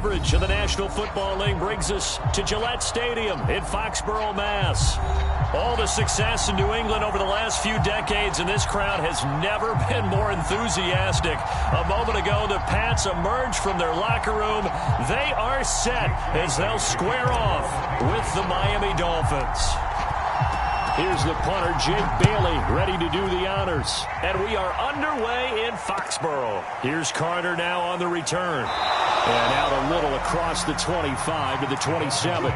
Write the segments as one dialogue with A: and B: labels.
A: coverage of the National Football League brings us to Gillette Stadium in Foxborough, Mass. All the success in New England over the last few decades, and this crowd has never been more enthusiastic. A moment ago, the Pats emerged from their locker room. They are set as they'll square off with the Miami Dolphins. Here's the punter, Jake Bailey, ready to do the honors. And we are underway in Foxborough. Here's Carter now on the return. And out a little across the 25 to the 27.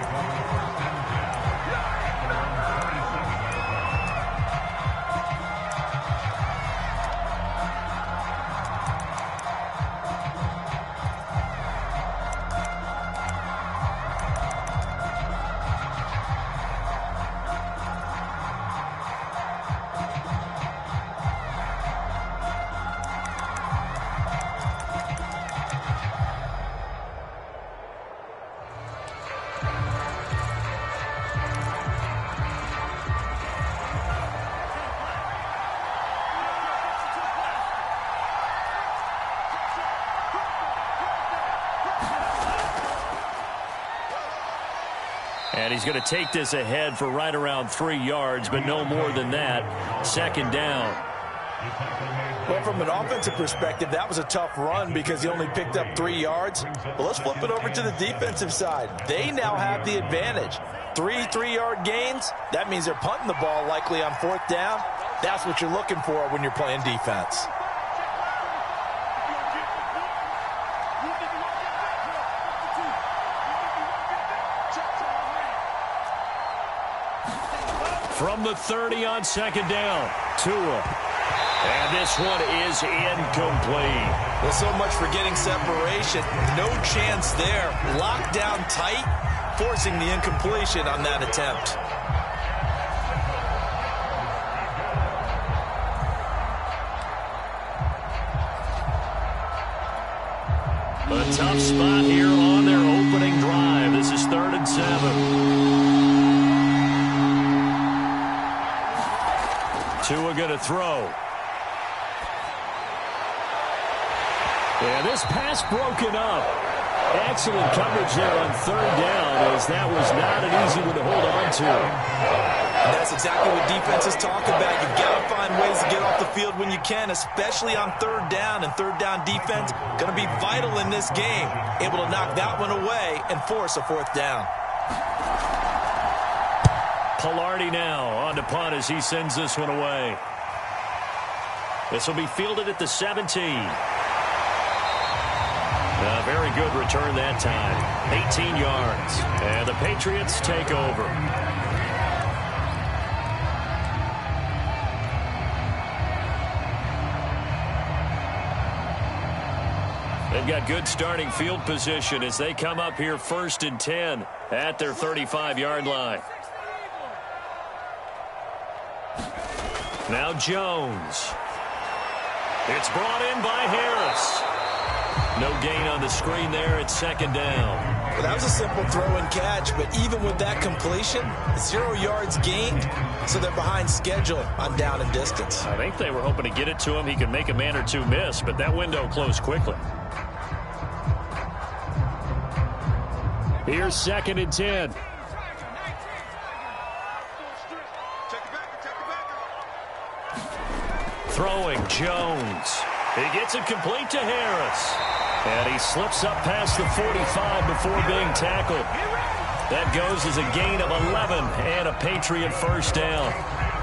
A: And he's going to take this ahead for right around 3 yards, but no more than that. Second down.
B: Well, from an offensive perspective, that was a tough run because he only picked up 3 yards. But let's flip it over to the defensive side. They now have the advantage. 3 3-yard gains, that means they're punting the ball likely on 4th down. That's what you're looking for when you're playing defense.
A: From the 30 on second down, Tua. And this one is incomplete.
B: Well, so much for getting separation. No chance there. Locked down tight, forcing the incompletion on that attempt.
A: A tough spot here on their opening drive. This is 3rd and 7. Tua going to throw. And this pass broken up. Excellent coverage there on 3rd down, as that was not an easy one to hold on to.
B: That's exactly what defenses talk about. You've got to find ways to get off the field when you can, especially on 3rd down. And 3rd down defense going to be vital in this game. Able to knock that one away and force a 4th down.
A: Pilardi now on to punt as he sends this one away. This will be fielded at the 17. A very good return that time. 18 yards. And the Patriots take over. They've got good starting field position as they come up here 1st and 10 at their 35-yard line. Now Jones. It's brought in by Harris. No gain on the screen there. It's 2nd down.
B: Well, that was a simple throw and catch, but even with that completion, 0 yards gained, so they're behind schedule on down and distance.
A: I think they were hoping to get it to him. He could make a man or two miss, but that window closed quickly. Here's 2nd and 10. Throwing Jones. He gets it complete to Harris. And he slips up past the 45 before being tackled. That goes as a gain of 11 and a Patriot 1st down.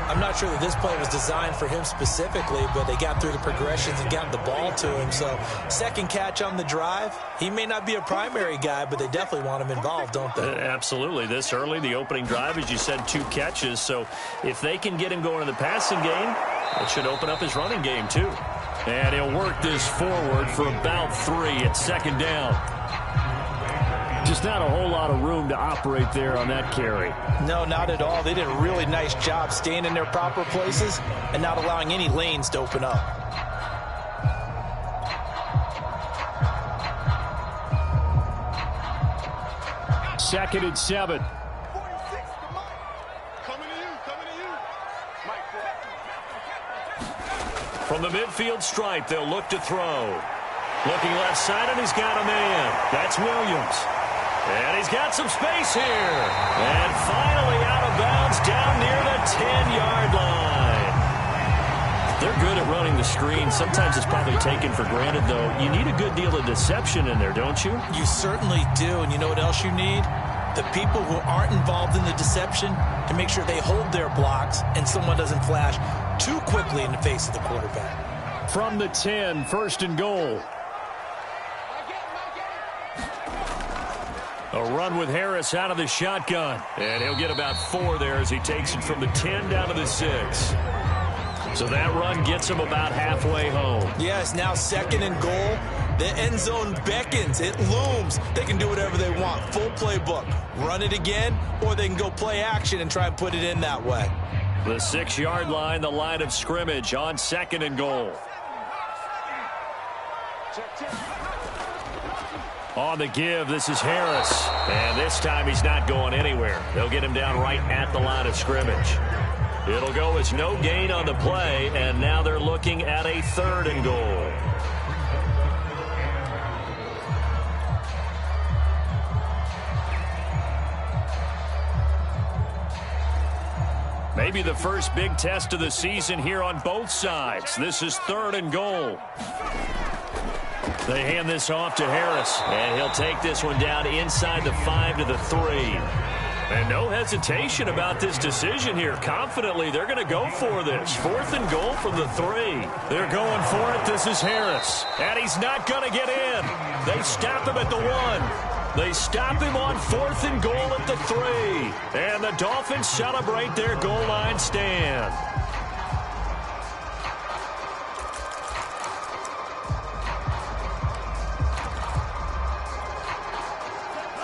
B: I'm not sure that this play was designed for him specifically, but they got through the progressions and got the ball to him. So 2nd catch on the drive. He may not be a primary guy, but they definitely want him involved, don't they?
A: Absolutely. This early, the opening drive, as you said, 2 catches. So if they can get him going in the passing game, it should open up his running game too. And he'll work this forward for about 3 at 2nd down. Just not a whole lot of room to operate there on that carry.
B: No, not at all. They did a really nice job staying in their proper places and not allowing any lanes to open up.
A: Second and 7. From the midfield stripe, they'll look to throw. Looking left side, and he's got a man. That's Williams. And he's got some space here. And finally out of bounds down near the 10-yard line. They're good at running the screen. Sometimes it's probably taken for granted, though. You need a good deal of deception in there, don't you?
B: You certainly do. And you know what else you need? The people who aren't involved in the deception to make sure they hold their blocks and someone doesn't flash too quickly in the face of the quarterback.
A: From the 10, first and goal. A run with Harris out of the shotgun. And he'll get about 4 there as he takes it from the 10 down to the 6. So that run gets him about halfway home.
B: Yes, now second and goal. The end zone beckons. It looms. They can do whatever they want. Full playbook. Run it again, or they can go play action and try and put it in that way.
A: The 6-yard line, the line of scrimmage on second and goal. On the give, this is Harris. And this time he's not going anywhere. They'll get him down right at the line of scrimmage. It'll go as no gain on the play, and now they're looking at a third and goal. Maybe the first big test of the season here on both sides. This is third and goal. They hand this off to Harris, and he'll take this one down inside the 5 to the 3. And no hesitation about this decision here. Confidently, they're going to go for this. Fourth and goal from the 3. They're going for it. This is Harris. And he's not going to get in. They stop him at the 1. They stop him on fourth and goal at the 3. And the Dolphins celebrate their goal line stand.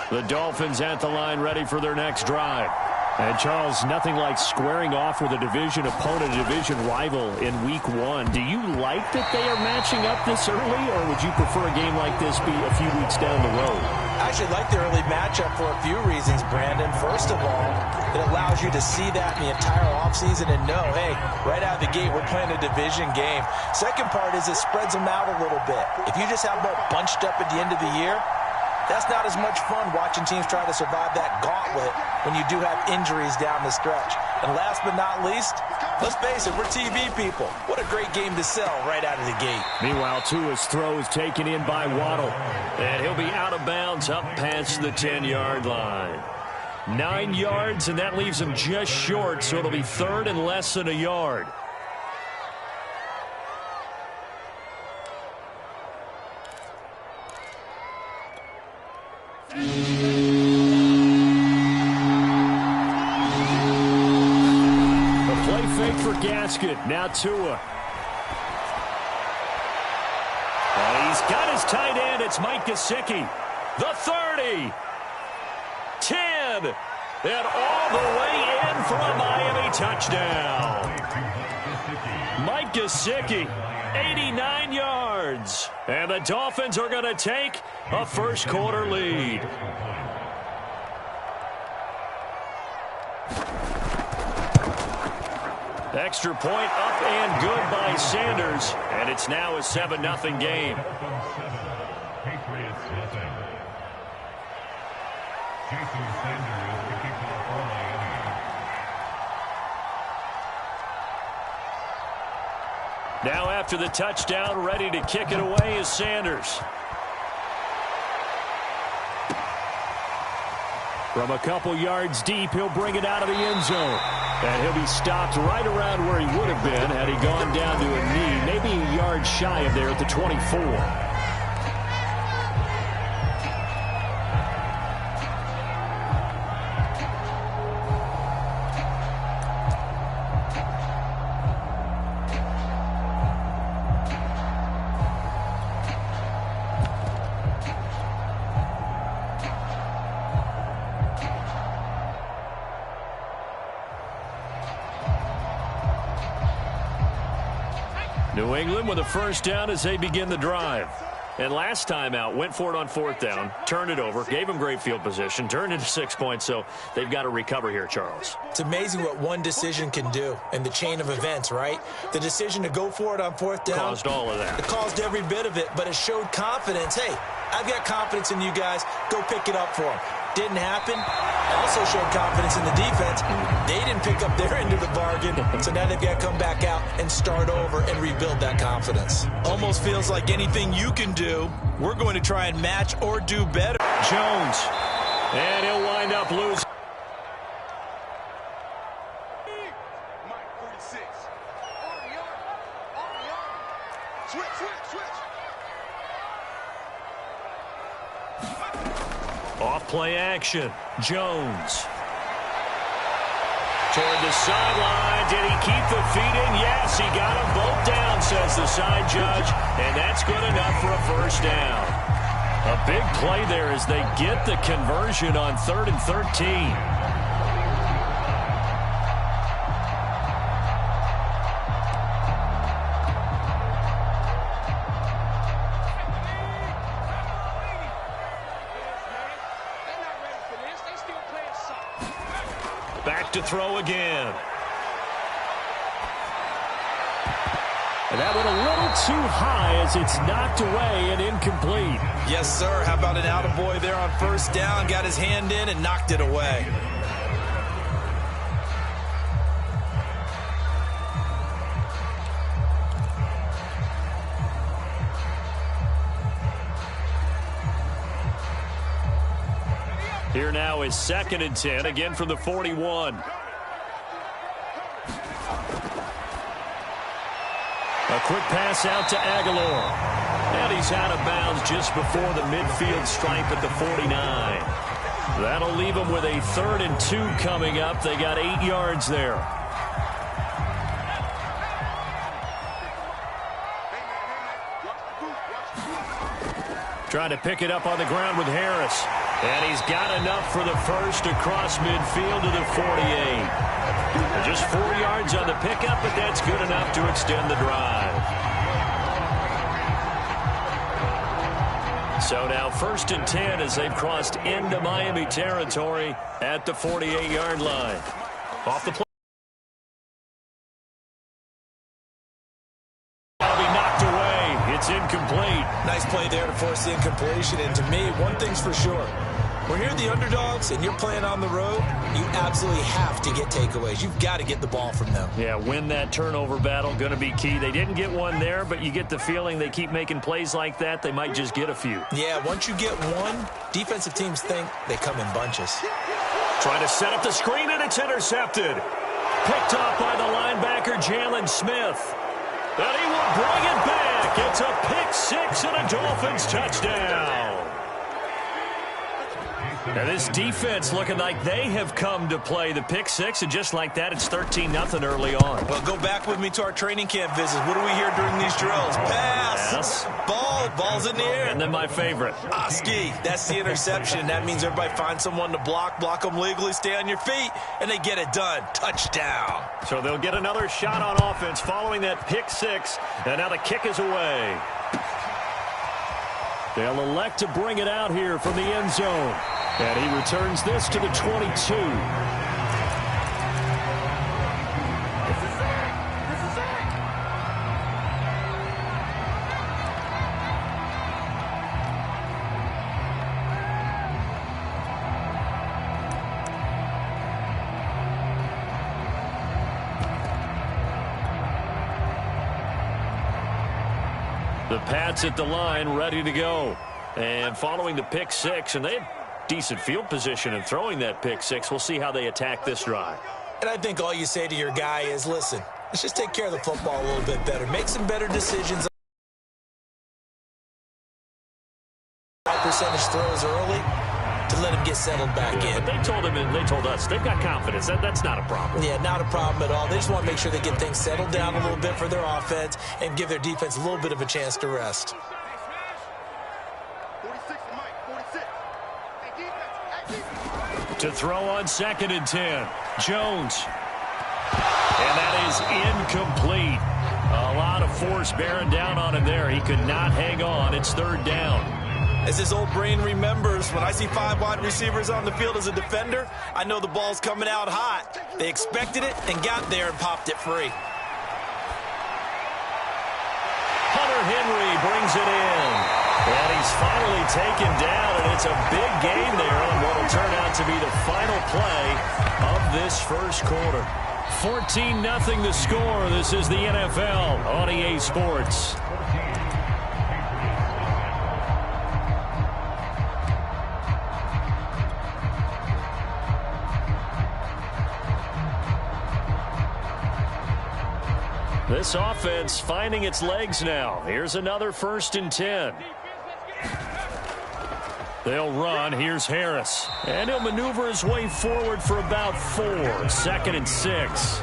A: The Dolphins at the line ready for their next drive. And, Charles, nothing like squaring off with a division opponent, a division rival in Week 1. Do you like that they are matching up this early, or would you prefer a game like this be a few weeks down the road?
B: I actually like the early matchup for a few reasons, Brandon. First of all, it allows you to see that in the entire offseason and know, hey, right out of the gate, we're playing a division game. Second part is it spreads them out a little bit. If you just have them all bunched up at the end of the year, that's not as much fun watching teams try to survive that gauntlet when you do have injuries down the stretch. And last but not least, let's face it, we're TV people. What a great game to sell right out of the gate.
A: Meanwhile, Tua's throw is taken in by Waddle. And he'll be out of bounds up past the 10-yard line. 9 yards, and that leaves him just short, so it'll be third and less than a yard. Gasket, now Tua. He's got his tight end. It's Mike Gesicki. The 30. 10. And all the way in for a Miami touchdown. Mike Gesicki, 89 yards. And the Dolphins are going to take a first quarter lead. Extra point up and good by Sanders. And it's now a 7-0 game. Now after the touchdown, ready to kick it away is Sanders. From a couple yards deep, he'll bring it out of the end zone. And he'll be stopped right around where he would have been had he gone down to a knee, maybe a yard shy of there at the 24. New England with a first down as they begin the drive. And last time out, went for it on 4th down, turned it over, gave them great field position, turned into 6 points, so they've got to recover here, Charles.
B: It's amazing what one decision can do in the chain of events, right? The decision to go for it on 4th down.
A: Caused all of that.
B: It caused every bit of it, but it showed confidence. Hey, I've got confidence in you guys. Go pick it up for them. Didn't happen. Also showed confidence in the defense. They didn't pick up their end of the bargain, so now they've got to come back out and start over and rebuild that confidence. Almost feels like anything you can do, we're going to try and match or do better.
A: Jones, and he'll wind up losing. Off play action. Jones. Toward the sideline. Did he keep the feet in? Yes, he got them both down, says the side judge. And that's good enough for a first down. A big play there as they get the conversion on 3rd and 13. Back to throw again. And that went a little too high as it's knocked away and incomplete.
B: Yes, sir. How about an attaboy there on 1st down? Got his hand in and knocked it away.
A: Here now is 2nd and 10, again from the 41. A quick pass out to Aguilar. And he's out of bounds just before the midfield stripe at the 49. That'll leave them with a 3rd and 2 coming up. They got 8 yards there. Trying to pick it up on the ground with Harris. And he's got enough for the first across midfield to the 48. Just 4 yards on the pickup, but that's good enough to extend the drive. So now 1st and 10 as they've crossed into Miami territory at the 48-yard line. Off the play. That'll be knocked away. It's incomplete.
B: Nice play there to force the incompletion. And to me, one thing's for sure. When you're the underdogs and you're playing on the road, you absolutely have to get takeaways. You've got to get the ball from them.
A: Yeah, win that turnover battle, going to be key. They didn't get one there, but you get the feeling they keep making plays like that, they might just get a few.
B: Yeah, once you get one, defensive teams think they come in bunches.
A: Trying to set up the screen, and it's intercepted. Picked off by the linebacker, Jalen Smith. And he will bring it back. It's a pick six and a Dolphins touchdown. Now this defense looking like they have come to play the pick six, and just like that, it's 13-0 early on.
B: Well, go back with me to our training camp visits. What do we hear during these drills? Pass.
A: Yes.
B: Ball's in the air.
A: And then my favorite.
B: Oski, that's the interception. That means everybody finds someone to block them legally, stay on your feet, and they get it done. Touchdown.
A: So they'll get another shot on offense following that pick six, and now the kick is away. They'll elect to bring it out here from the end zone. And he returns this to the 22. The Pats at the line, ready to go. And following the pick six, and they had decent field position in throwing that pick six. We'll see how they attack this drive.
B: And I think all you say to your guy is, listen, let's just take care of the football a little bit better. Make some better decisions. High percentage throws early to let him get settled back in.
A: But they told him, and they told us, they've got confidence. That's not a problem.
B: Yeah, not a problem at all. They just want to make sure they get things settled down a little bit for their offense and give their defense a little bit of a chance to rest.
A: To throw on 2nd and 10. Jones. And that is incomplete. A lot of force bearing down on him there. He could not hang on. It's third down.
B: As his old brain remembers, when I see 5 wide receivers on the field as a defender, I know the ball's coming out hot. They expected it and got there and popped it free.
A: Hunter Henry brings it in. And he's finally taken down, and it's a big gain there on what will turn out to be the final play of this first quarter. 14-0 the score. This is the NFL on EA Sports. This offense finding its legs now. Here's another 1st and 10. They'll run. Here's Harris. And he'll maneuver his way forward for about 4. 2nd and 6.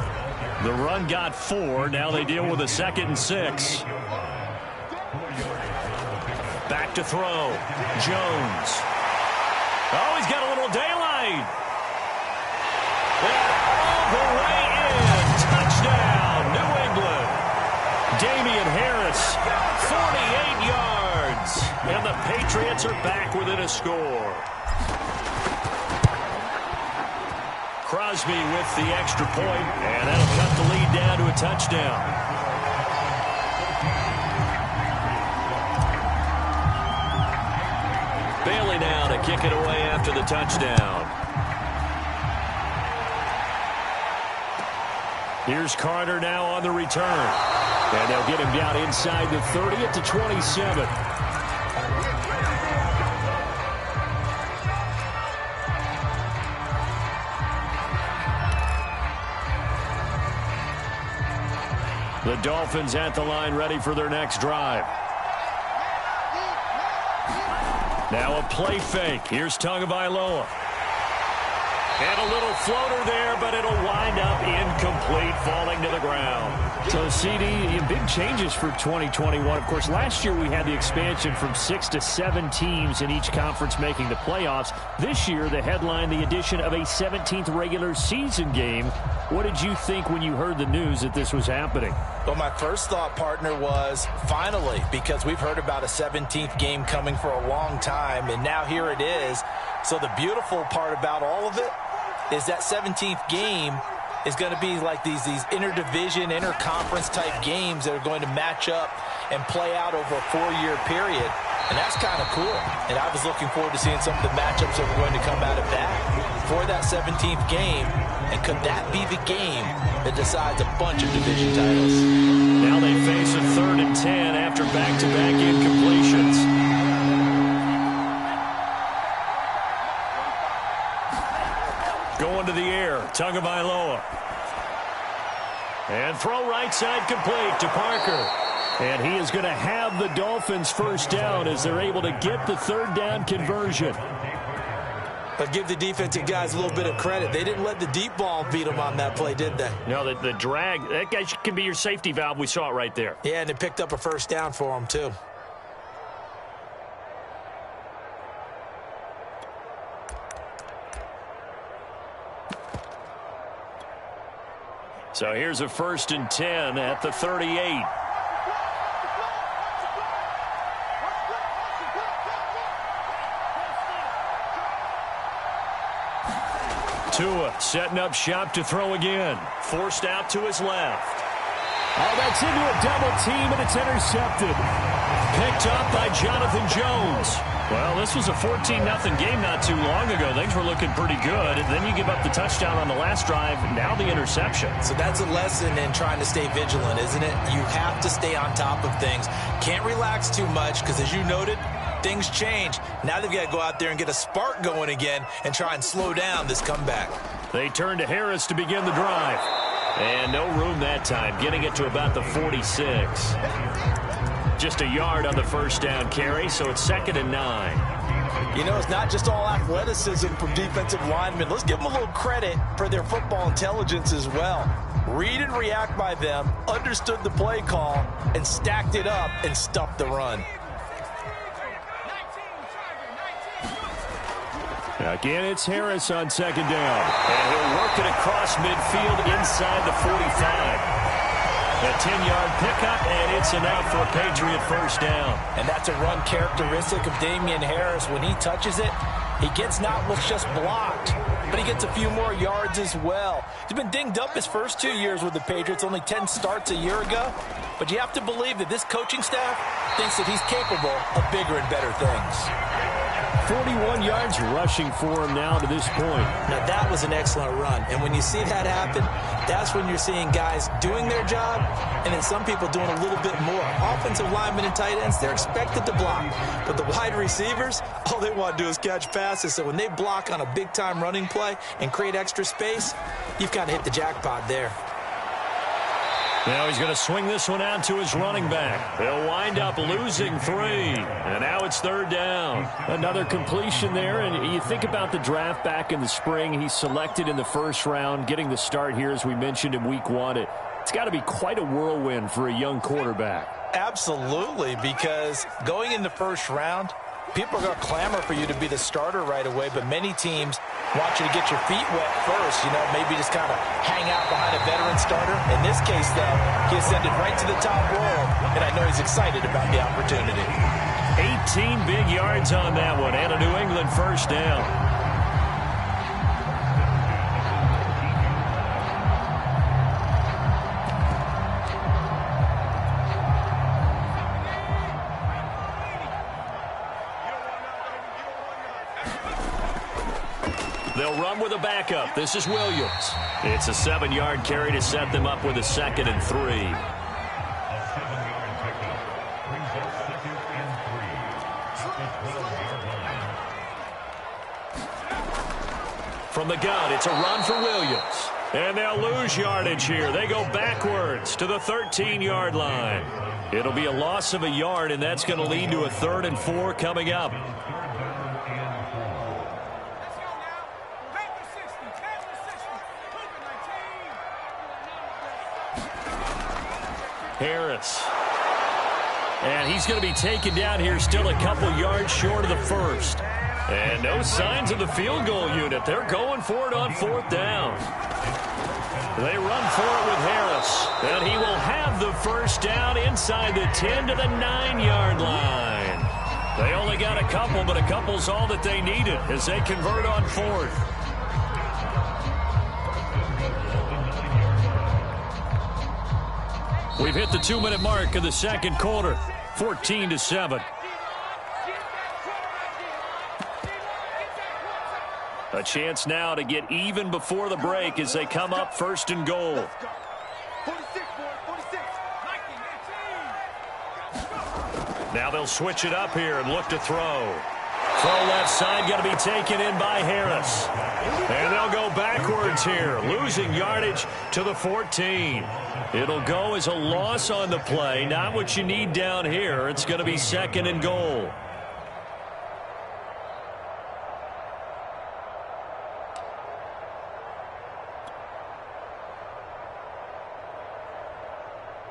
A: The run got 4. Now they deal with a 2nd and 6. Back to throw. Jones. Oh, he's got a little daylight. All the way in. Touchdown, New England. Damian Harris, 48 yards. And the Patriots are back within a score. Crosby with the extra point, and that'll cut the lead down to a touchdown. Bailey now to kick it away after the touchdown. Here's Carter now on the return. And they'll get him down inside the 30 at the 27. The Dolphins at the line ready for their next drive. Now a play fake. Here's Tagovailoa. And a little floater there, but it'll wind up incomplete, falling to the ground.
C: So, CD, big changes for 2021. Of course, last year we had the expansion from 6 to 7 teams in each conference making the playoffs. This year, the headline, the addition of a 17th regular season game. What did you think when you heard the news that this was happening?
B: Well, my first thought, partner, was finally, because we've heard about a 17th game coming for a long time, and now here it is. So the beautiful part about all of it is that 17th game is going to be like these interdivision, interconference type games that are going to match up and play out over a 4-year period. And that's kind of cool. And I was looking forward to seeing some of the matchups that were going to come out of that for that 17th game. And could that be the game that decides a bunch of division titles?
A: Now they face a 3rd and 10 after back-to-back incompletions. Going to the air, Tagovailoa. And throw right side complete to Parker. And he is going to have the Dolphins first down as they're able to get the 3rd down conversion.
B: But give the defensive guys a little bit of credit. They didn't let the deep ball beat them on that play, did they?
A: No, the drag, that guy can be your safety valve. We saw it right there.
B: Yeah, and it picked up a first down for them, too.
A: So here's a 1st and 10 at the 38. Tua setting up shop to throw again. Forced out to his left.
C: Oh, that's into a double team, and it's intercepted.
A: Picked up by Jonathan Jones. Well, this was a 14-0 game not too long ago. Things were looking pretty good. And then you give up the touchdown on the last drive. Now the interception.
B: So that's a lesson in trying to stay vigilant, isn't it? You have to stay on top of things. Can't relax too much because, as you noted, things change. Now they've got to go out there and get a spark going again and try and slow down this comeback.
A: They turn to Harris to begin the drive. And no room that time, getting it to about the 46. Just a yard on the first down carry, so it's 2nd and 9.
B: You know, it's not just all athleticism from defensive linemen. Let's give them a little credit for their football intelligence as well. Read and react by them, understood the play call, and stacked it up and stuffed the run.
A: Again, it's Harris on 2nd down. And he'll work it across midfield inside the 45. A 10-yard pickup, and it's enough for a Patriot first down.
B: And that's a run characteristic of Damian Harris. When he touches it, he gets not what's just blocked, but he gets a few more yards as well. He's been dinged up his first 2 years with the Patriots, only 10 starts a year ago. But you have to believe that this coaching staff thinks that he's capable of bigger and better things.
C: 41 yards rushing for him now to this point.
B: Now, that was an excellent run. And when you see that happen, that's when you're seeing guys doing their job and then some people doing a little bit more. Offensive linemen and tight ends, they're expected to block. But the wide receivers, all they want to do is catch passes. So when they block on a big-time running play and create extra space, you've kind of hit the jackpot there.
A: Now he's going to swing this one out to his running back. They'll wind up losing 3. And now it's third down.
C: Another completion there. And you think about the draft back in the spring. He's selected in the first round, getting the start here, as we mentioned in week 1. It's got to be quite a whirlwind for a young quarterback.
B: Absolutely, because going in the first round, people are going to clamor for you to be the starter right away, but many teams want you to get your feet wet first, maybe just kind of hang out behind a veteran starter. In this case, though, he ascended right to the top roll, and I know he's excited about the opportunity.
A: 18 big yards on that one, and a New England first down. They'll run with a backup. This is Williams. It's a 7-yard carry to set them up with a 2nd and 3. From the gun, it's a run for Williams. And they'll lose yardage here. They go backwards to the 13-yard line. It'll be a loss of a yard, and that's going to lead to a 3rd and 4 coming up. Harris. And he's going to be taken down here, still a couple yards short of the first. And no signs of the field goal unit. They're going for it on 4th down. They run for it with Harris. And he will have the first down inside the 10 to the 9-yard line. They only got a couple, but a couple's all that they needed as they convert on 4th. We've hit the 2-minute mark of the second quarter, 14-7. A chance now to get even before the break as they come up 1st and goal. Now they'll switch it up here and look to throw. Throw left side going to be taken in by Harris. And they'll go backwards here, losing yardage to the 14. It'll go as a loss on the play, not what you need down here. It's going to be 2nd and goal.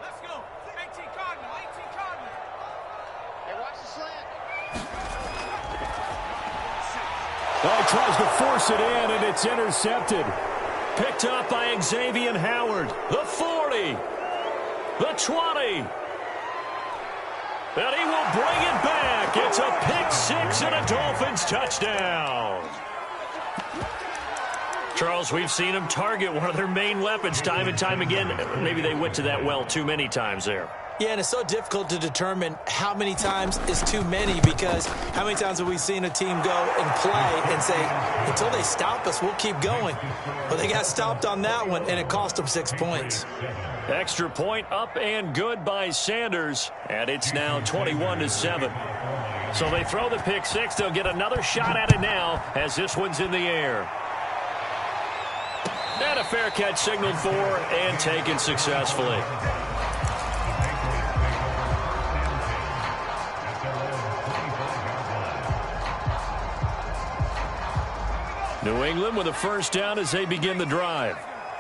D: Let's go. 18 Cardinal, 18 Cardinal. Hey, watch the slant.
C: Oh, he tries to force it in, and it's intercepted.
A: Picked up by Xavier Howard. The 40. The 20. And he will bring it back. It's a pick 6 and a Dolphins touchdown. Charles, we've seen them target one of their main weapons time and time again. Maybe they went to that well too many times there.
B: Yeah, and it's so difficult to determine how many times is too many, because how many times have we seen a team go and play and say, until they stop us, we'll keep going. Well, they got stopped on that one, and it cost them 6 points.
A: Extra point up and good by Sanders, and it's now 21-7. So they throw the pick 6. They'll get another shot at it now as this one's in the air. And a fair catch signaled for and taken successfully. New England with a first down as they begin the drive.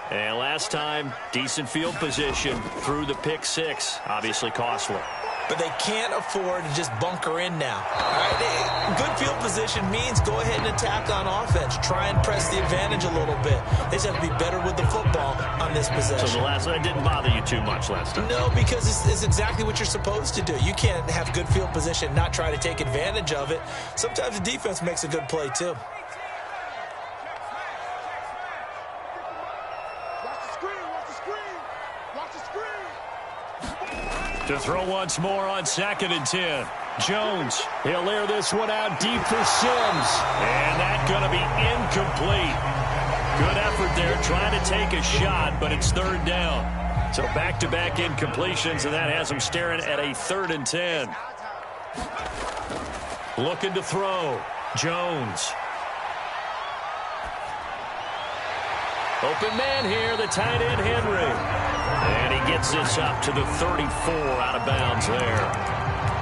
A: And last time, decent field position through the pick 6. Obviously costly.
B: but they can't afford to just bunker in now. All right? Good field position means go ahead and attack on offense. Try and press the advantage a little bit. They just have to be better with the football on this possession.
C: So that didn't bother you too much last time?
B: No, because it's exactly what you're supposed to do. You can't have good field position, not try to take advantage of it. Sometimes the defense makes a good play, too.
A: To throw once more on 2nd and 10. Jones, he'll air this one out deep for Sims. And that's going to be incomplete. Good effort there trying to take a shot, but it's 3rd down. So back-to-back incompletions, and that has them staring at a 3rd and 10. Looking to throw. Jones. Open man here, the tight end Henry. And he gets this up to the 34 out of bounds there.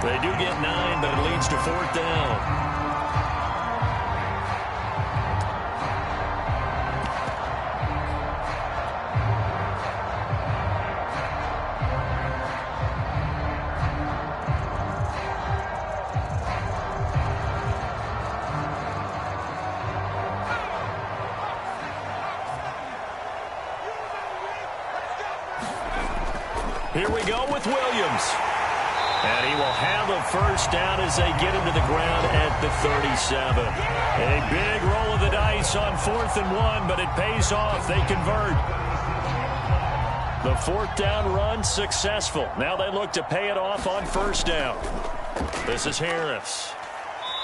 A: They do get 9, but it leads to 4th down. Here we go with Williams. And he will have a 1st down as they get him to the ground at the 37. A big roll of the dice on 4th and 1, but it pays off. They convert. The 4th down run successful. Now they look to pay it off on 1st down. This is Harris.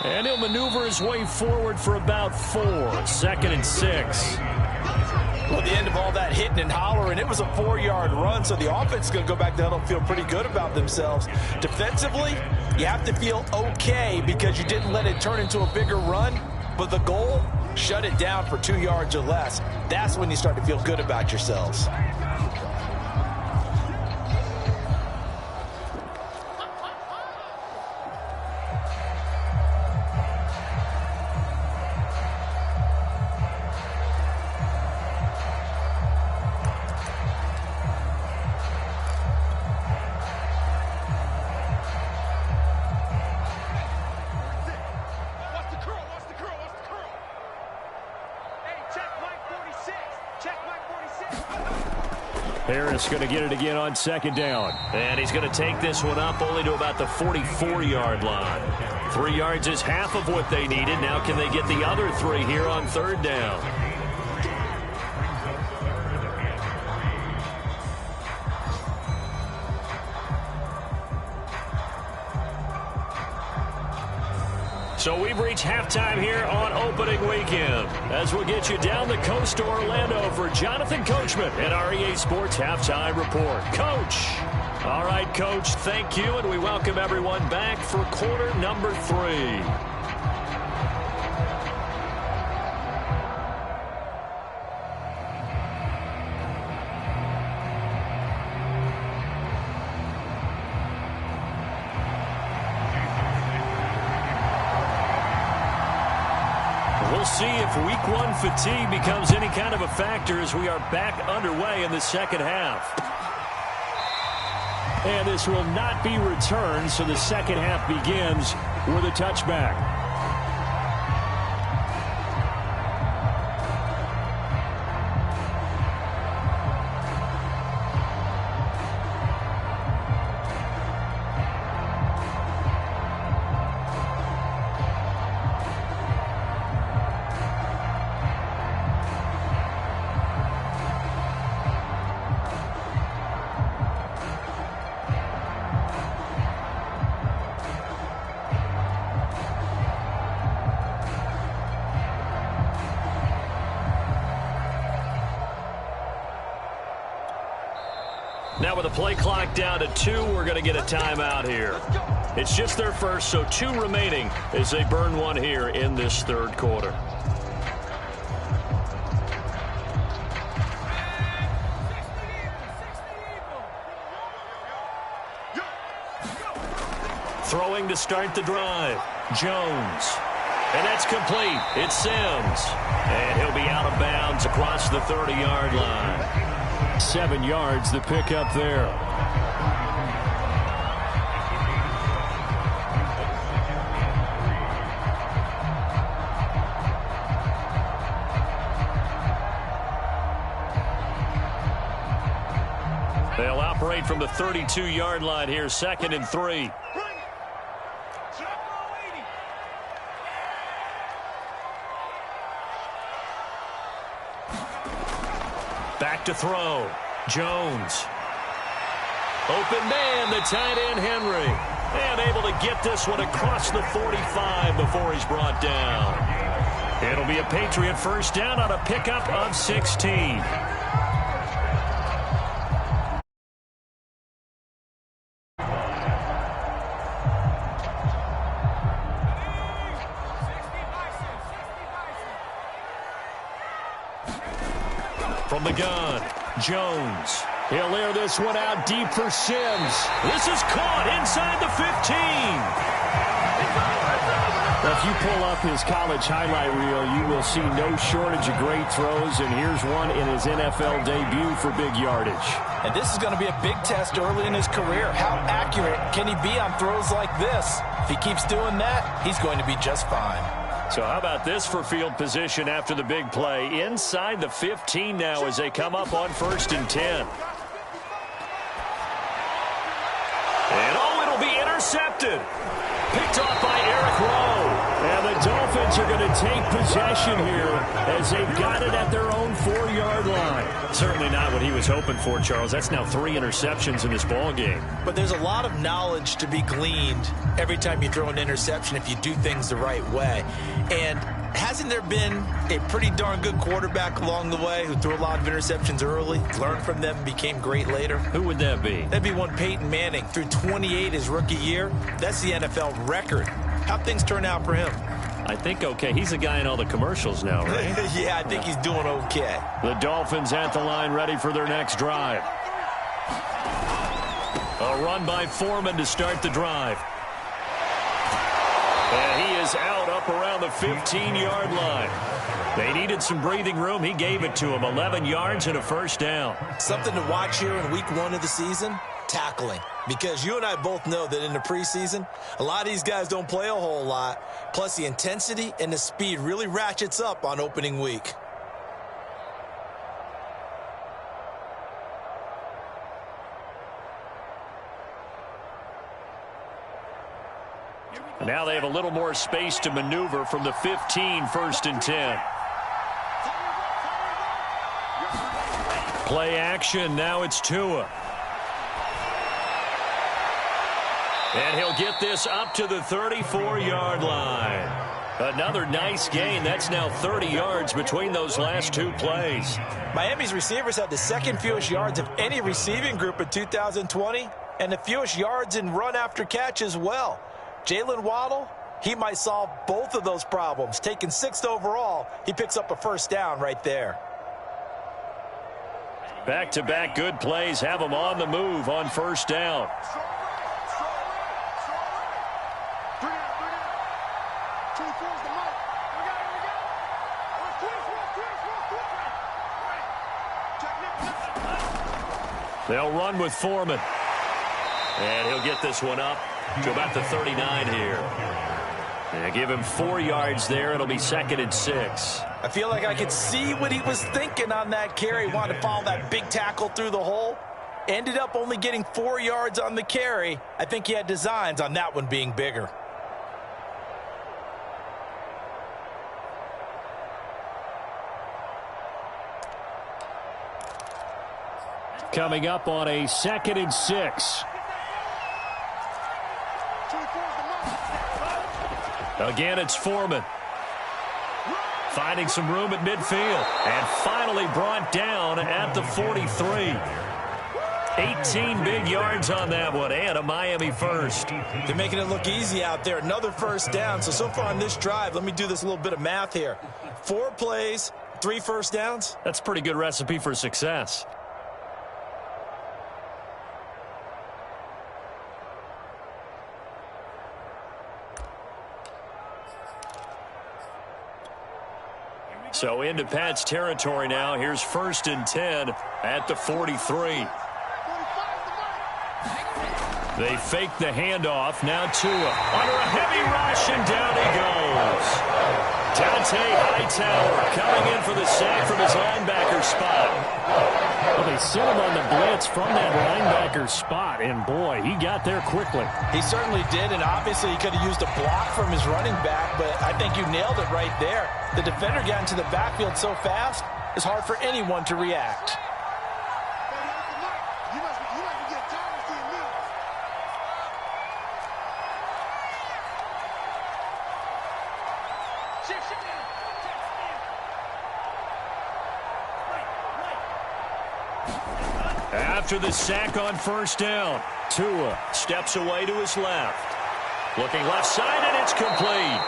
A: And he'll maneuver his way forward for about 4. 2nd and 6.
B: Well, the end of all that hitting and hollering, it was a 4-yard run, so the offense is going to go back to huddle and feel pretty good about themselves. Defensively, you have to feel okay because you didn't let it turn into a bigger run, but the goal, shut it down for 2 yards or less. That's when you start to feel good about yourselves.
A: Harris going to get it again on 2nd down. And he's going to take this one up only to about the 44-yard line. 3 yards is half of what they needed. Now can they get the other 3 here on 3rd down? So we've reached halftime here on opening weekend. As we'll get you down the coast to Orlando for Jonathan Coachman at our EA Sports Halftime Report. Coach. All right, Coach, thank you, and we welcome everyone back for quarter number 3. We'll see if week 1 fatigue becomes any kind of a factor as we are back underway in the 2nd half. And this will not be returned, so the 2nd half begins with a touchback. Now with the play clock down to 2, we're going to get a timeout here. It's just their first, so 2 remaining as they burn one here in this 3rd quarter. Throwing to start the drive. Jones. And that's complete. It's Sims. And he'll be out of bounds across the 30-yard line. 7 yards, the pickup there. They'll operate from the 32-yard line here, 2nd and 3. Back to throw. Jones. Open man, the tight end, Henry. And able to get this one across the 45 before he's brought down. It'll be a Patriot first down on a pickup of 16. From the gun, Jones. He'll air this one out deep for Sims. This is caught inside the 15.
C: Well, if you pull up his college highlight reel, you will see no shortage of great throws, and here's one in his NFL debut for big yardage.
B: And this is going to be a big test early in his career. How accurate can he be on throws like this? If he keeps doing that, he's going to be just fine.
A: So how about this for field position after the big play? Inside the 15 now as they come up on 1st and 10. And it'll be intercepted. Picked off by Eric Rowe. And the Dolphins are going to take possession here as they've got it at their own 4-yard line. Certainly not what he was hoping for, Charles. That's now 3 interceptions in this ball game.
B: But there's a lot of knowledge to be gleaned every time you throw an interception if you do things the right way. And hasn't there been a pretty darn good quarterback along the way who threw a lot of interceptions early, learned from them, and became great later?
A: Who would that be?
B: That'd be one Peyton Manning. Threw 28 his rookie year. That's the NFL record. How'd things turn out for him?
A: I think okay. He's the guy in all the commercials now, right?
B: Yeah, I think he's doing okay.
A: The Dolphins at the line ready for their next drive. A run by Foreman to start the drive. And he is out up around the 15-yard line. They needed some breathing room. He gave it to him. 11 yards and a first down.
B: Something to watch here in week 1 of the season, tackling. Because you and I both know that in the preseason, a lot of these guys don't play a whole lot. Plus, the intensity and the speed really ratchets up on opening week.
A: Now they have a little more space to maneuver from the 15, 1st and 10. Play action. Now it's Tua. And he'll get this up to the 34-yard line. Another nice gain. That's now 30 yards between those last 2 plays.
B: Miami's receivers had the 2nd fewest yards of any receiving group in 2020, and the fewest yards in run after catch as well. Jalen Waddle, he might solve both of those problems. Taking 6th overall, he picks up a first down right there.
A: Back-to-back good plays have him on the move on 1st down. They'll run with Foreman. And he'll get this one up to about the 39 here. And give him 4 yards there. It'll be 2nd and 6.
B: I feel like I could see what he was thinking on that carry. Wanted to follow that big tackle through the hole. Ended up only getting 4 yards on the carry. I think he had designs on that one being bigger.
C: Coming up on a 2nd and 6.
A: Again, it's Foreman. Finding some room at midfield. And finally brought down at the 43. 18 big yards on that one, and a Miami first.
B: They're making it look easy out there. Another first down. So far on this drive, let me do this little bit of math here. 4 plays, 3 first downs.
A: That's a pretty good recipe for success. So into Pat's territory now. Here's 1st and 10 at the 43. They fake the handoff. Now Tua under a heavy rush, and down he goes. Dante Hightower coming in for the sack from his linebacker spot.
C: Well, they sent him on the blitz from that linebacker spot, and boy, he got there quickly.
B: He certainly did, and obviously he could have used a block from his running back, but I think you nailed it right there. The defender got into the backfield so fast, it's hard for anyone to react.
A: After the sack on first down, Tua steps away to his left. Looking left side, and it's complete.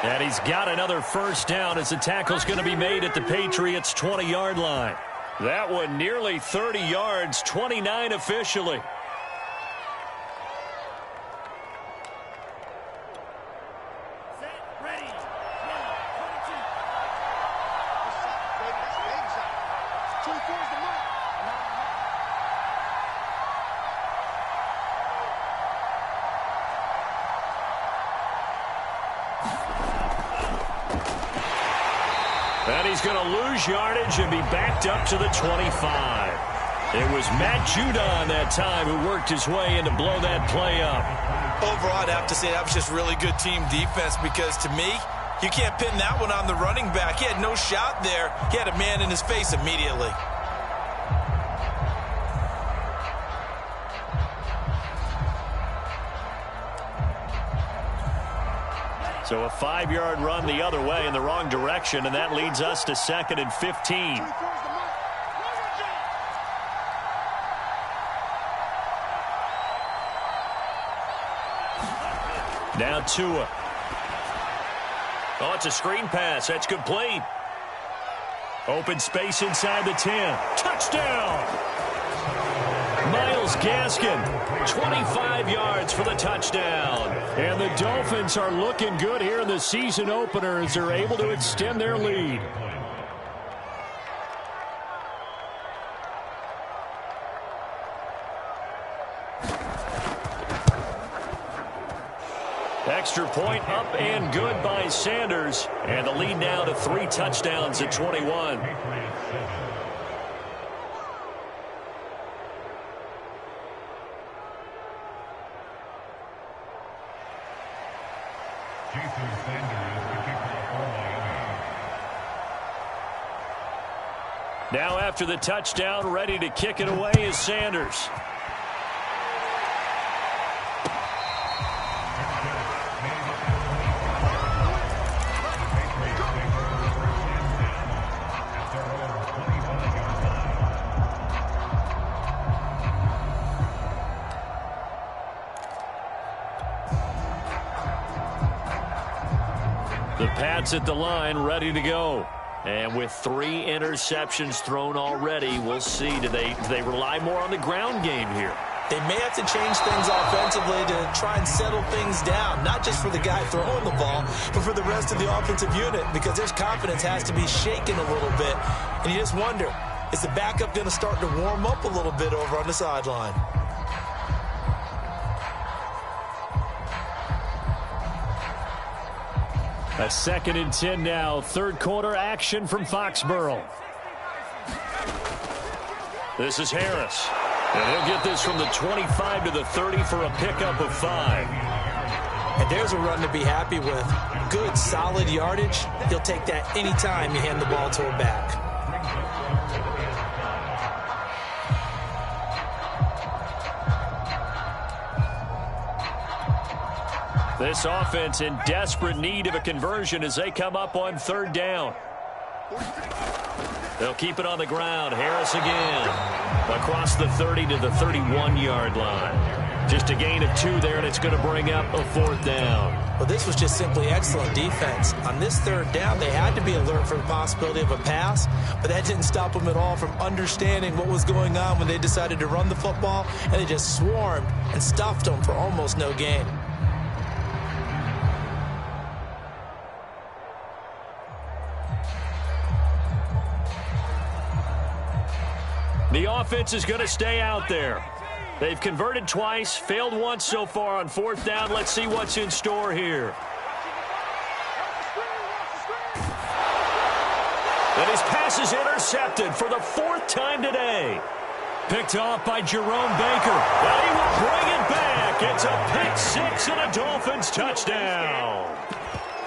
A: And he's got another first down as the tackle's going to be made at the Patriots' 20-yard line. That one nearly 30 yards, 29 officially. And he's going to lose yardage and be backed up to the 25. It was Matt Judon that time who worked his way in to blow that play up.
B: Overall, I'd have to say that was just really good team defense because, to me, you can't pin that one on the running back. He had no shot there. He had a man in his face immediately.
A: So a 5-yard run the other way in the wrong direction, and that leads us to 2nd and 15. Now Tua. Oh, it's a screen pass. That's complete. Open space inside the 10. Touchdown! Myles Gaskin, 25 yards for the touchdown.
C: And the Dolphins are looking good here in the season opener as they're able to extend their lead.
A: Extra point up and good by Sanders. And the lead now to 3 touchdowns at 21. Now after the touchdown, ready to kick it away is Sanders. The Pats at the line, ready to go. And with 3 interceptions thrown already, we'll see. Do they rely more on the ground game here?
B: They may have to change things offensively to try and settle things down, not just for the guy throwing the ball, but for the rest of the offensive unit, because their confidence has to be shaken a little bit. And you just wonder, is the backup going to start to warm up a little bit over on the sideline?
C: A 2nd and 10 now. Third quarter action from Foxborough.
A: This is Harris. And he'll get this from the 25 to the 30 for a pickup of 5.
B: And there's a run to be happy with. Good, solid yardage. He'll take that anytime you hand the ball to a back.
A: This offense in desperate need of a conversion as they come up on 3rd down. They'll keep it on the ground. Harris again. Across the 30 to the 31-yard line. Just a gain of 2 there, and it's going to bring up a 4th down.
B: Well, this was just simply excellent defense. On this 3rd down, they had to be alert for the possibility of a pass, but that didn't stop them at all from understanding what was going on when they decided to run the football, and they just swarmed and stuffed them for almost no gain.
A: The offense is going to stay out there. They've converted twice, failed once so far on 4th down. Let's see what's in store here. And his pass is intercepted for the fourth time today. Picked off by Jerome Baker. And he will bring it back. It's a pick six and a Dolphins touchdown.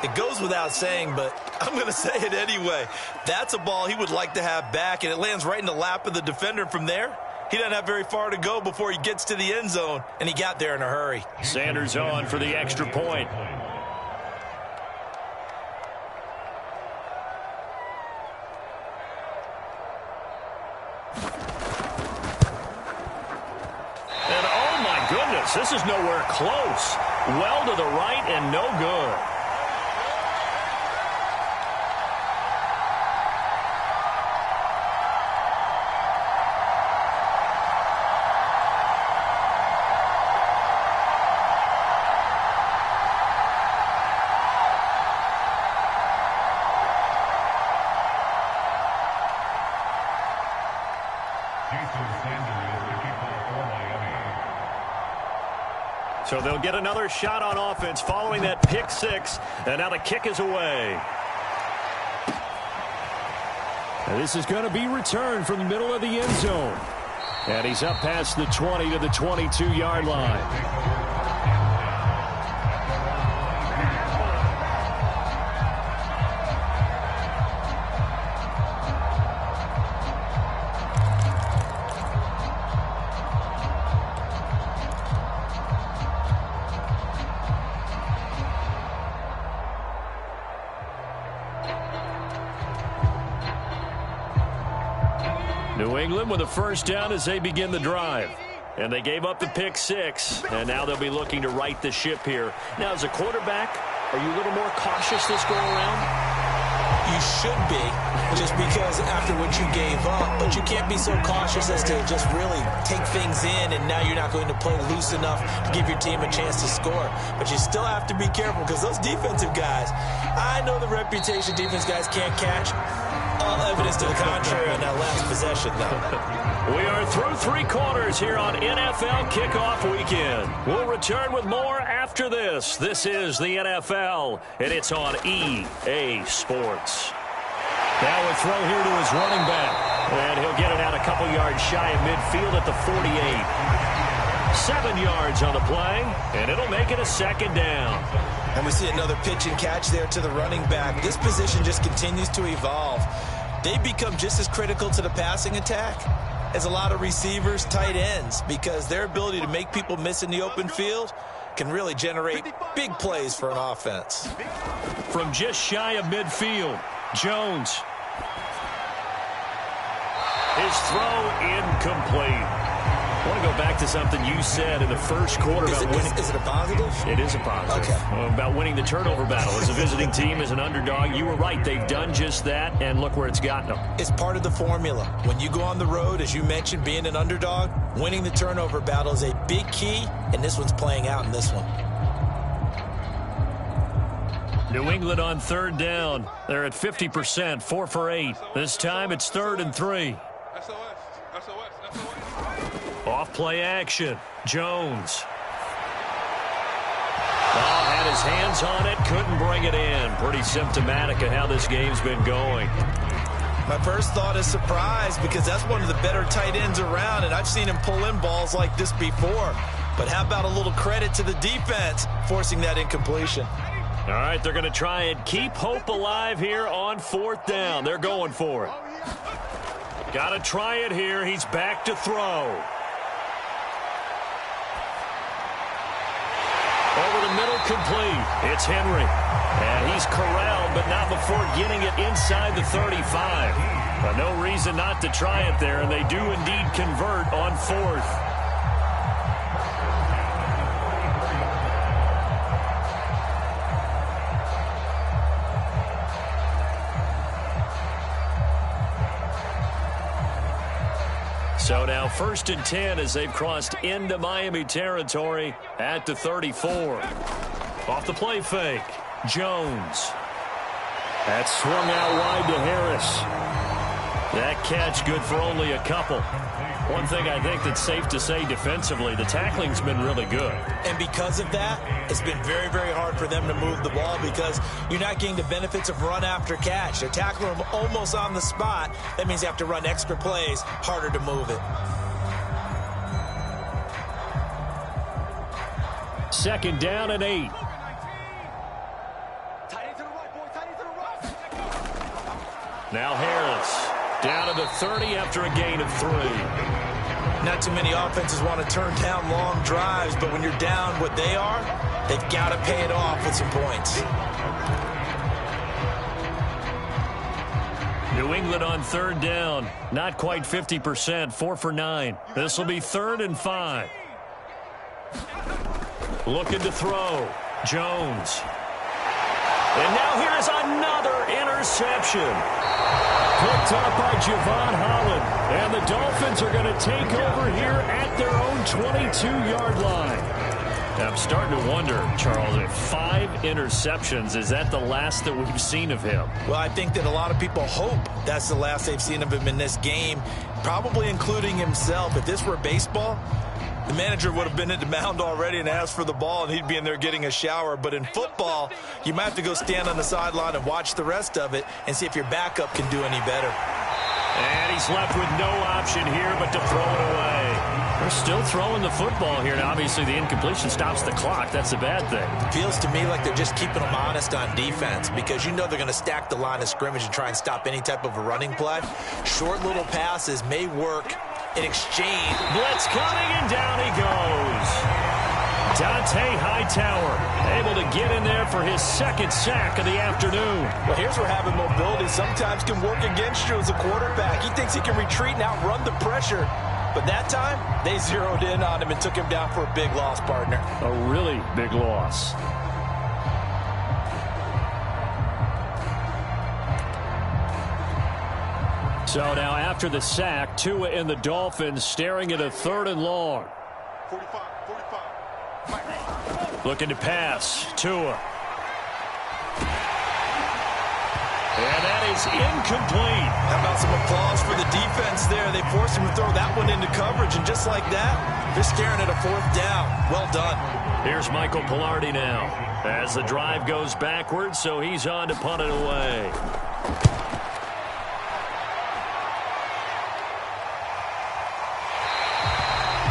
B: It goes without saying, but I'm going to say it anyway. That's a ball he would like to have back, and it lands right in the lap of the defender from there. He doesn't have very far to go before he gets to the end zone, and he got there in a hurry.
A: Sanders on for the extra point. And oh my goodness, this is nowhere close. Well to the right and no good. So they'll get another shot on offense following that pick six, and now the kick is away. And this is going to be returned from the middle of the end zone. And he's up past the 20 to the 22-yard line. New England with a first down as they begin the drive. And they gave up the pick six, and now they'll be looking to right the ship here. Now, as a quarterback, are you a little more cautious this go around?
B: You should be, just because after what you gave up, but you can't be so cautious as to just really take things in, and now you're not going to play loose enough to give your team a chance to score. But you still have to be careful, because those defensive guys, I know the reputation defense guys can't catch. All evidence to the contrary on that last possession, though.
A: We are through three quarters here on NFL Kickoff Weekend. We'll return with more after this. This is the NFL, and it's on EA Sports. Now a throw here to his running back, and he'll get it out a couple yards shy of midfield at the 48. 7 yards on the play, and it'll make it a second down.
B: And we see another pitch and catch there to the running back. This position just continues to evolve. They become just as critical to the passing attack as a lot of receivers, tight ends, because their ability to make people miss in the open field can really generate big plays for an offense.
A: From just shy of midfield, Jones. His throw incomplete. I want to go back to something you said in the first quarter about winning.
B: Is it a positive?
A: It is a positive.
B: Okay.
A: About winning the turnover battle. As a visiting team, as an underdog, you were right. They've done just that, and look where it's gotten them.
B: It's part of the formula. When you go on the road, as you mentioned, being an underdog, winning the turnover battle is a big key, and this one's playing out in this one.
A: New England on third down. They're at 50%, 4 for 8. This time it's 3rd and 3. Off play action. Jones. Oh, had his hands on it, couldn't bring it in. Pretty symptomatic of how this game's been going.
B: My first thought is surprise, because that's one of the better tight ends around, and I've seen him pull in balls like this before. But how about a little credit to the defense forcing that incompletion?
A: All right, they're going to try and keep hope alive here on 4th down. They're going for it. Got to try it here. He's back to throw. Over the middle, complete. It's Henry. And he's corralled, but not before getting it inside the 35. But no reason not to try it there, and they do indeed convert on 4th. So now 1st and 10 as they've crossed into Miami territory at the 34. Off the play fake, Jones. That swung out wide to Harris. That catch good for only a couple. One thing I think that's safe to say defensively, the tackling's been really good.
B: And because of that, it's been very, very hard for them to move the ball because you're not getting the benefits of run after catch. They're tackling them almost on the spot. That means you have to run extra plays, harder to move it.
C: Second down and 8.
A: Now Harris down to the 30 after a gain of 3.
B: Not too many offenses want to turn down long drives, but when you're down what they are, they've got to pay it off with some points.
A: New England on third down. Not quite 50%, 4 for 9. This will be 3rd and 5. Looking to throw. Jones. And now here is another interception. Picked up by Javon Holland. And the Dolphins are going to take over here at their own 22-yard line. I'm starting to wonder, Charles, if 5 interceptions, is that the last that we've seen of him?
B: Well, I think that a lot of people hope that's the last they've seen of him in this game, probably including himself. If this were baseball, the manager would have been at the mound already and asked for the ball, and he'd be in there getting a shower. But in football, you might have to go stand on the sideline and watch the rest of it and see if your backup can do any better.
A: And he's left with no option here but to throw it away. They're still throwing the football here. Now, obviously, the incompletion stops the clock. That's a bad thing.
B: Feels to me like they're just keeping them honest on defense because you know they're going to stack the line of scrimmage and try and stop any type of a running play. Short little passes may work in exchange.
A: Blitz coming, and down he goes. Dante Hightower able to get in there for his 2nd sack of the afternoon.
B: Well, here's where having mobility sometimes can work against you as a quarterback. He thinks he can retreat and outrun the pressure. But that time, they zeroed in on him and took him down for a big loss, partner.
C: A really big loss. So now after the sack, Tua and the Dolphins staring at a 3rd and long.
D: 45.
A: Looking to pass. Tua. And that is incomplete.
B: How about some applause for the defense there? They forced him to throw that one into coverage, and just like that, they're staring at a 4th down. Well done.
A: Here's Michael Pilardi now as the drive goes backwards, so he's on to punt it away.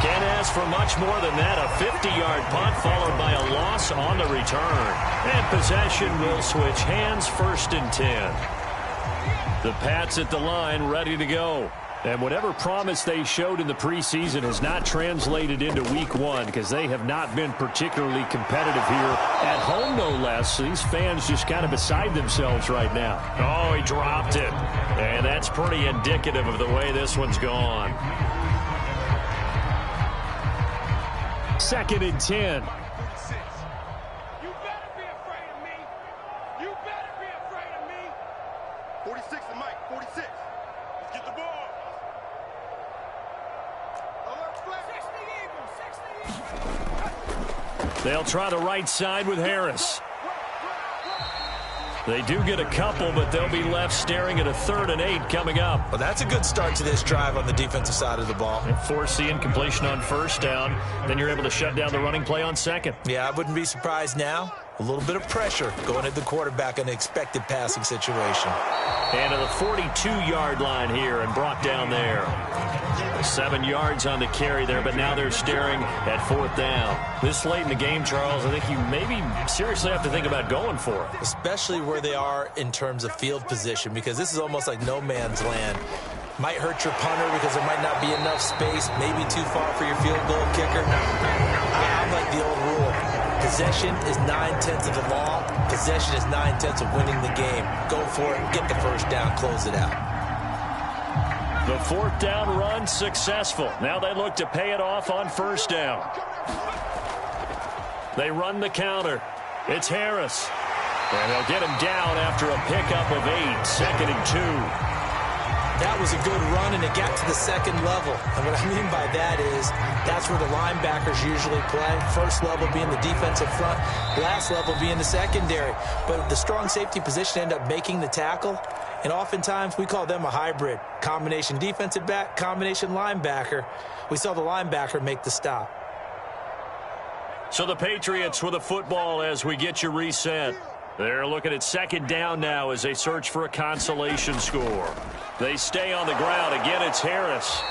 A: Can't ask for much more than that. A 50-yard punt followed by a loss on the return. And possession will switch hands, 1st and 10. The Pats at the line ready to go. And whatever promise they showed in the preseason has not translated into week 1 because they have not been particularly competitive here at home, no less. So these fans just kind of beside themselves right now. Oh, he dropped it. And that's pretty indicative of the way this one's gone.
C: 2nd and 10.
D: You better be afraid of me. You better be afraid of me. 46 to Mike, 46. Let's get the ball. Alert flag. 60 Eagles, 60 Eagles.
A: They'll try the right side with Harris. They do get a couple, but they'll be left staring at a 3rd and 8 coming up.
B: Well, that's a good start to this drive on the defensive side of the ball.
A: And force the incompletion on 1st down. Then you're able to shut down the running play on 2nd.
B: Yeah, I wouldn't be surprised now. A little bit of pressure going at the quarterback in an expected passing situation.
A: And to the 42-yard line here and brought down there. 7 yards on the carry there, but now they're staring at 4th down. This late in the game, Charles, I think you maybe seriously have to think about going for it.
B: Especially where they are in terms of field position, because this is almost like no man's land. Might hurt your punter because there might not be enough space, maybe too far for your field goal kicker. I'm like the old rule. Possession is 9/10 of the law. Possession is 9/10 of winning the game. Go for it, get the 1st down, close it out.
A: The 4th down run successful. Now they look to pay it off on 1st down. They run the counter. It's Harris. And they'll get him down after a pickup of 8. 2nd and 2.
B: That was a good run, and it got to the 2nd level. And what I mean by that is that's where the linebackers usually play. 1st level being the defensive front, last level being the secondary. But the strong safety position ended up making the tackle. And oftentimes we call them a hybrid. Combination defensive back, combination linebacker. We saw the linebacker make the stop.
A: So the Patriots with a football as we get you reset. They're looking at second down now as they search for a consolation score. They stay on the ground. Again, it's Harris.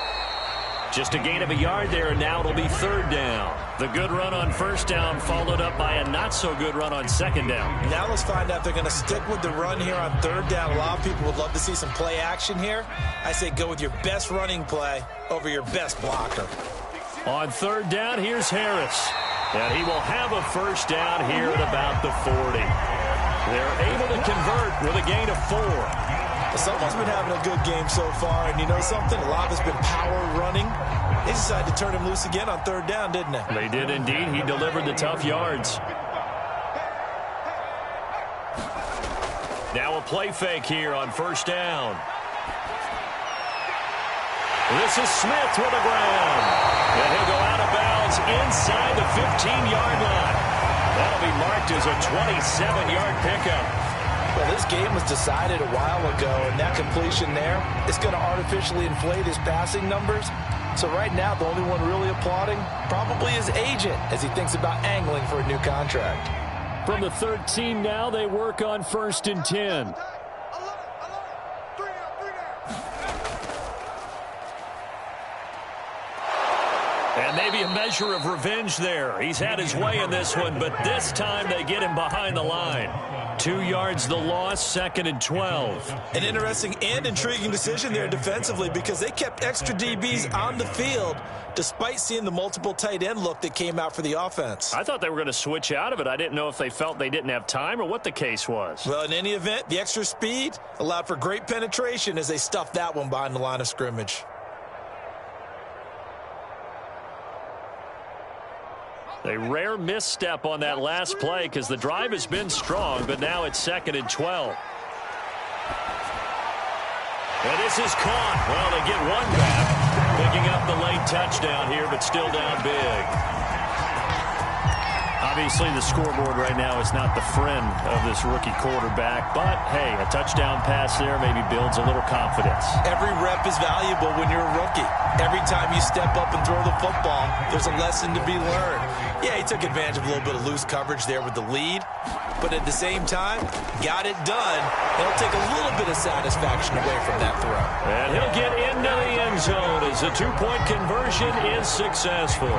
A: Just a gain of a yard there, and now it'll be third down. The good run on first down followed up by a not-so-good run on second down.
B: Now let's find out if they're going to stick with the run here on third down. A lot of people would love to see some play action here. I say go with your best running play over your best blocker.
A: On third down, here's Harris. And he will have a first down here at about the 40. They're able to convert with a gain of 4.
B: Someone's been having a good game so far, and you know something? A lot of it's been power running. They decided to turn him loose again on third down, didn't they?
A: They did indeed. He delivered the tough yards. Now a play fake here on first down. This is Smith with the ground. And he'll go out of bounds inside the 15-yard line. That'll be marked as a 27-yard pickup.
B: Well, this game was decided a while ago, and that completion there is going to artificially inflate his passing numbers. So right now, the only one really applauding probably his agent as he thinks about angling for a new contract.
C: From the 13 now, they work on 1st and 10.
A: And maybe a measure of revenge there. He's had his way in this one, but this time they get him behind the line. 2 yards the loss, 2nd and 12.
B: An interesting and intriguing decision there defensively because they kept extra DBs on the field despite seeing the multiple tight end look that came out for the offense.
A: I thought they were going to switch out of it. I didn't know if they felt they didn't have time or what the case was.
B: Well, in any event, the extra speed allowed for great penetration as they stuffed that one behind the line of scrimmage.
A: A rare misstep on that last play because the drive has been strong, but now it's 2nd and 12. And this is caught. Well, they get one back, picking up the late touchdown here, but still down big. Obviously, the scoreboard right now is not the friend of this rookie quarterback, but, hey, a touchdown pass there maybe builds a little confidence.
B: Every rep is valuable when you're a rookie. Every time you step up and throw the football, there's a lesson to be learned. Yeah, he took advantage of a little bit of loose coverage there with the lead, but at the same time, got it done. He'll take a little bit of satisfaction away from that throw.
A: And he'll get into the end zone as the two-point conversion is successful.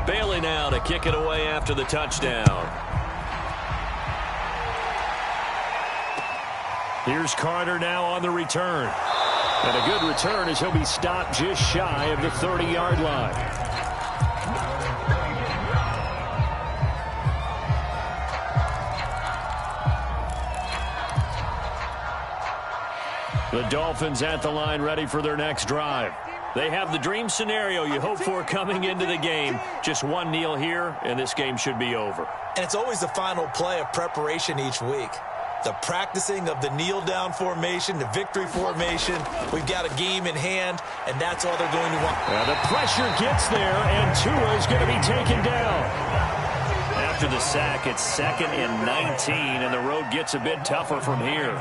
A: Bailey now to kick it away after the touchdown. Here's Carter now on the return. And a good return as he'll be stopped just shy of the 30-yard line. The Dolphins at the line ready for their next drive. They have the dream scenario you hope for coming into the game. Just one kneel here, and this game should be over.
B: And it's always the final play of preparation each week. The practicing of the kneel-down formation, the victory formation. We've got a game in hand, and that's all they're going to want.
C: The pressure gets there, and Tua is going to be taken down.
A: After the sack, it's 2nd and 19, and the road gets a bit tougher from here.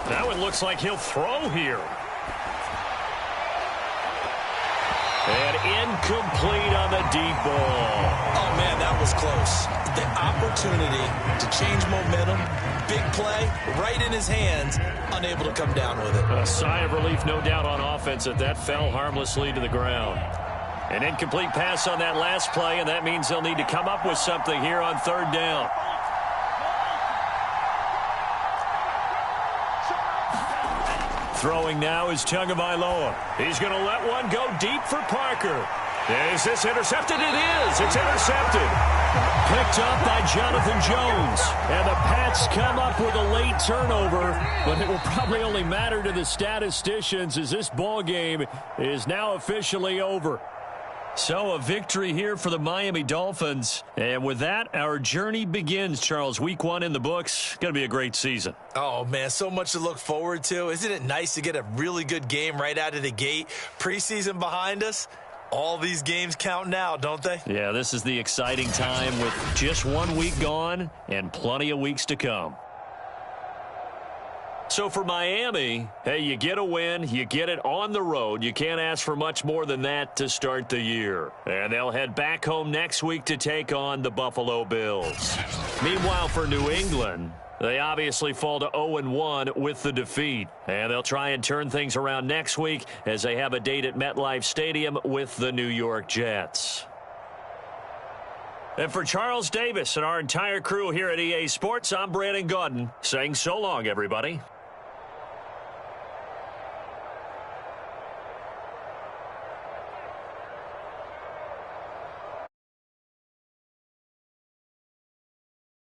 A: That one looks like he'll throw here. And incomplete on the deep ball.
B: Oh, man, that was close. The opportunity to change momentum, big play, right in his hands, unable to come down with it.
A: A sigh of relief, no doubt, on offense that fell harmlessly to the ground. An incomplete pass on that last play, and that means they'll need to come up with something here on third down. Throwing now is Tagovailoa. He's going to let one go deep for Parker. Is this intercepted? It is. It's intercepted. Picked up by Jonathan Jones. And the Pats come up with a late turnover, but it will probably only matter to the statisticians as this ball game is now officially over. So a victory here for the Miami Dolphins. And with that, our journey begins, Charles. Week 1 in the books. Going to be a great season.
B: Oh, man, so much to look forward to. Isn't it nice to get a really good game right out of the gate? Preseason behind us. All these games count now, don't they?
A: Yeah, this is the exciting time with just 1 week gone and plenty of weeks to come. So for Miami, hey, you get a win, you get it on the road. You can't ask for much more than that to start the year. And they'll head back home next week to take on the Buffalo Bills. Meanwhile, for New England, they obviously fall to 0-1 with the defeat. And they'll try and turn things around next week as they have a date at MetLife Stadium with the New York Jets. And for Charles Davis and our entire crew here at EA Sports, I'm Brandon Gaudin saying so long, everybody.